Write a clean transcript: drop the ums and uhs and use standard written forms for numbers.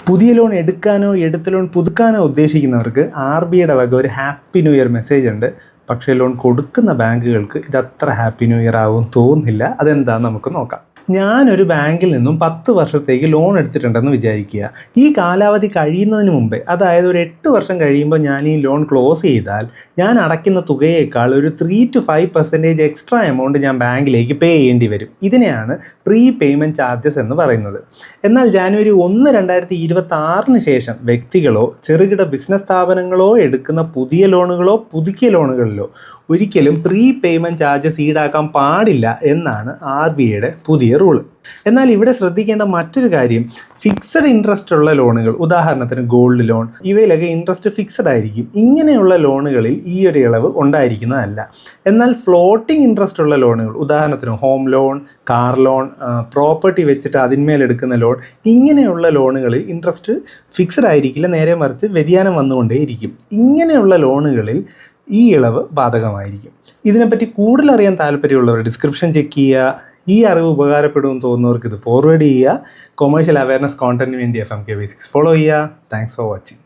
പുതിയ ലോൺ എടുക്കാനോ എടുത്ത ലോൺ പുതുക്കാനോ ഉദ്ദേശിക്കുന്നവർക്ക് RBIയുടെ വക ഒരു ഹാപ്പി ന്യൂ ഇയർ മെസ്സേജ് ഉണ്ട്. പക്ഷേ ലോൺ കൊടുക്കുന്ന ബാങ്കുകൾക്ക് ഇതത്ര ഹാപ്പി ന്യൂ ഇയർ ആവും തോന്നുന്നില്ല. അതെന്താണെന്ന് നമുക്ക് നോക്കാം. ഞാനൊരു ബാങ്കിൽ നിന്നും 10 വർഷത്തേക്ക് ലോൺ എടുത്തിട്ടുണ്ടെന്ന് വിചാരിക്കുക. ഈ കാലാവധി കഴിയുന്നതിന് മുമ്പേ, അതായത് ഒരു 8 വർഷം കഴിയുമ്പോൾ ഞാൻ ഈ ലോൺ ക്ലോസ് ചെയ്താൽ ഞാൻ അടയ്ക്കുന്ന തുകയേക്കാൾ ഒരു 3 to 5% എക്സ്ട്രാ എമൗണ്ട് ഞാൻ ബാങ്കിലേക്ക് പേ ചെയ്യേണ്ടി വരും. ഇതിനെയാണ് പ്രീ പേയ്മെൻറ്റ് ചാർജസ് എന്ന് പറയുന്നത്. എന്നാൽ ജാനുവരി 1, 2026 ശേഷം വ്യക്തികളോ ചെറുകിട ബിസിനസ് സ്ഥാപനങ്ങളോ എടുക്കുന്ന പുതിയ ലോണുകളോ പുതുക്കിയ ലോണുകളിലോ ഒരിക്കലും പ്രീ പേയ്മെൻറ്റ് ചാർജസ് ഈടാക്കാൻ പാടില്ല എന്നാണ് RBIയുടെ പുതിയ റൂള്. എന്നാൽ ഇവിടെ ശ്രദ്ധിക്കേണ്ട മറ്റൊരു കാര്യം, ഫിക്സഡ് ഇൻട്രസ്റ്റ് ഉള്ള ലോണുകൾ, ഉദാഹരണത്തിന് ഗോൾഡ് ലോൺ, ഇവയിലൊക്കെ ഇൻട്രസ്റ്റ് ഫിക്സഡ് ആയിരിക്കും. ഇങ്ങനെയുള്ള ലോണുകളിൽ ഈ ഒരു ഇളവ് ഉണ്ടായിരിക്കുന്നതല്ല. എന്നാൽ ഫ്ലോട്ടിംഗ് ഇൻട്രസ്റ്റ് ഉള്ള ലോണുകൾ, ഉദാഹരണത്തിന് home loan, car loan, property വെച്ചിട്ട് അതിന്മേലെടുക്കുന്ന ലോൺ, ഇങ്ങനെയുള്ള ലോണുകളിൽ ഇൻട്രസ്റ്റ് ഫിക്സഡ് ആയിരിക്കില്ല, നേരെ മറിച്ച് വ്യതിയാനം വന്നുകൊണ്ടേയിരിക്കും. ഇങ്ങനെയുള്ള ലോണുകളിൽ ഈ ഇളവ് ബാധകമായിരിക്കും. ഇതിനെപ്പറ്റി കൂടുതൽ അറിയാൻ താല്പര്യമുള്ളവർ ഡിസ്ക്രിപ്ഷൻ ചെക്ക് ചെയ്യുക. ഈ അറിവ് ഉപകാരപ്പെടുമെന്ന് തോന്നുന്നവർക്ക് ഇത് ഫോർവേഡ് ചെയ്യുക. കൊമേഴ്ഷ്യൽ അവയർനെസ് കോണ്ടന്റിന് വേണ്ടി FMK Basics ഫോളോ ചെയ്യുക. Thanks for watching.